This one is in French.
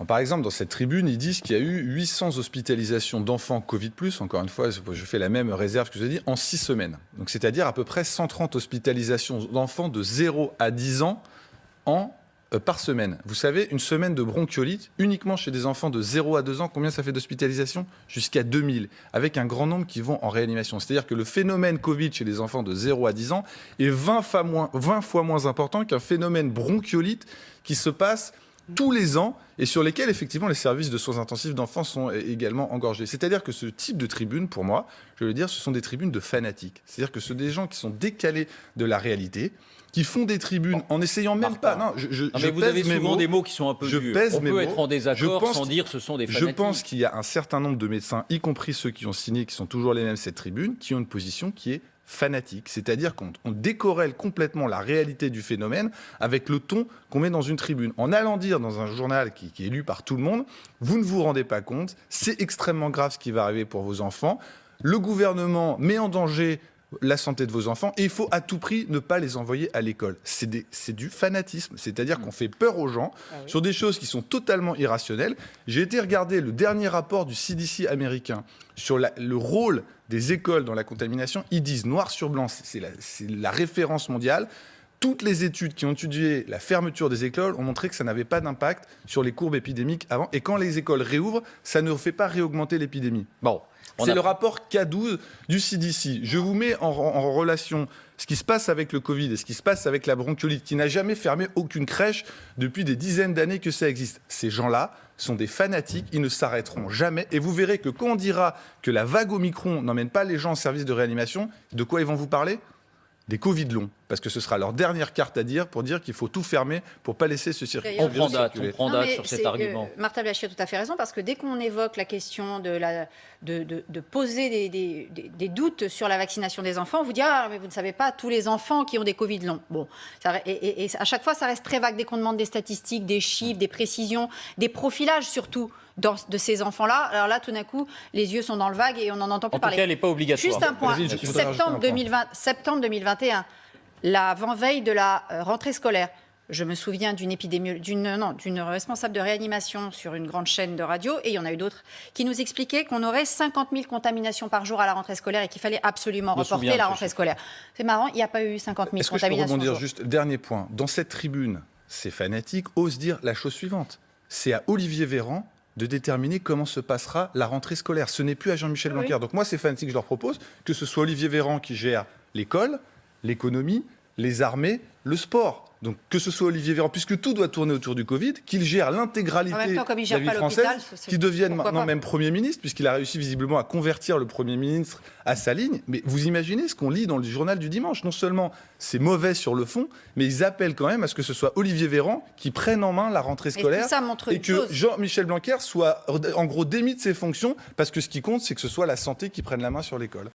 Par exemple, dans cette tribune, ils disent qu'il y a eu 800 hospitalisations d'enfants Covid+, encore une fois, je fais la même réserve que je vous ai dit, en 6 semaines. Donc, c'est-à-dire à peu près 130 hospitalisations d'enfants de 0 à 10 ans par semaine. Vous savez, une semaine de bronchiolite, uniquement chez des enfants de 0 à 2 ans, combien ça fait d'hospitalisation? Jusqu'à 2000, avec un grand nombre qui vont en réanimation. C'est-à-dire que le phénomène Covid chez les enfants de 0 à 10 ans est 20 fois moins important qu'un phénomène bronchiolite qui se passe tous les ans et sur lesquels, effectivement, les services de soins intensifs d'enfants sont également engorgés. C'est-à-dire que ce type de tribune, pour moi, je veux dire, ce sont des tribunes de fanatiques. C'est-à-dire que ce sont des gens qui sont décalés de la réalité, qui font des tribunes en essayant même pas... Non, mais vous avez souvent des mots qui sont un peu durs. On peut être en désaccord sans dire ce sont des fanatiques. Je pense qu'il y a un certain nombre de médecins, y compris ceux qui ont signé, qui sont toujours les mêmes cette tribune, qui ont une position qui est fanatique. C'est-à-dire qu'on décorrèle complètement la réalité du phénomène avec le ton qu'on met dans une tribune. En allant dire dans un journal qui est lu par tout le monde, vous ne vous rendez pas compte, c'est extrêmement grave ce qui va arriver pour vos enfants. Le gouvernement met en danger la santé de vos enfants et il faut à tout prix ne pas les envoyer à l'école. C'est du fanatisme, c'est-à-dire qu'on fait peur aux gens sur des choses qui sont totalement irrationnelles. J'ai été regarder le dernier rapport du CDC américain sur le rôle des écoles dans la contamination. Ils disent noir sur blanc, c'est la référence mondiale. Toutes les études qui ont étudié la fermeture des écoles ont montré que ça n'avait pas d'impact sur les courbes épidémiques avant. Et quand les écoles réouvrent, ça ne fait pas réaugmenter l'épidémie. Bon. C'est le rapport K12 du CDC. Je vous mets en relation ce qui se passe avec le Covid et ce qui se passe avec la bronchiolite, qui n'a jamais fermé aucune crèche depuis des dizaines d'années que ça existe. Ces gens-là sont des fanatiques, ils ne s'arrêteront jamais. Et vous verrez que quand on dira que la vague Omicron n'emmène pas les gens en service de réanimation, de quoi ils vont vous parler? Des Covid longs, parce que ce sera leur dernière carte à dire pour dire qu'il faut tout fermer pour ne pas laisser ce circuit. On prend date sur cet argument. Martha Blachia a tout à fait raison, parce que dès qu'on évoque la question de poser des doutes sur la vaccination des enfants, on vous dit « Ah, mais vous ne savez pas, tous les enfants qui ont des Covid longs. » Bon, et à chaque fois, ça reste très vague. Dès qu'on demande des statistiques, des chiffres, des précisions, des profilages surtout de ces enfants-là, alors là, tout d'un coup, les yeux sont dans le vague et on n'en entend plus parler. En tout cas, elle n'est pas obligatoire. Juste un point. Septembre 2021, l'avant-veille de la rentrée scolaire, je me souviens d'une responsable de réanimation sur une grande chaîne de radio, et il y en a eu d'autres, qui nous expliquait qu'on aurait 50 000 contaminations par jour à la rentrée scolaire et qu'il fallait absolument reporter la rentrée scolaire. C'est marrant, il n'y a pas eu 50 000 contaminations. Est-ce que je peux rebondir juste, dernier point. Dans cette tribune, ces fanatiques osent dire la chose suivante. C'est à Olivier Véran de déterminer comment se passera la rentrée scolaire. Ce n'est plus à Jean-Michel Blanquer. Donc moi, ces fanatiques, je leur propose que ce soit Olivier Véran qui gère l'école, l'économie, les armées, le sport. Donc que ce soit Olivier Véran, puisque tout doit tourner autour du Covid, qu'il gère l'intégralité de la vie française, qu'il devienne maintenant même Premier ministre, puisqu'il a réussi visiblement à convertir le Premier ministre à sa ligne. Mais vous imaginez ce qu'on lit dans le journal du dimanche. Non seulement c'est mauvais sur le fond, mais ils appellent quand même à ce que ce soit Olivier Véran qui prenne en main la rentrée scolaire et que Jean-Michel Blanquer soit en gros démis de ses fonctions, parce que ce qui compte, c'est que ce soit la santé qui prenne la main sur l'école.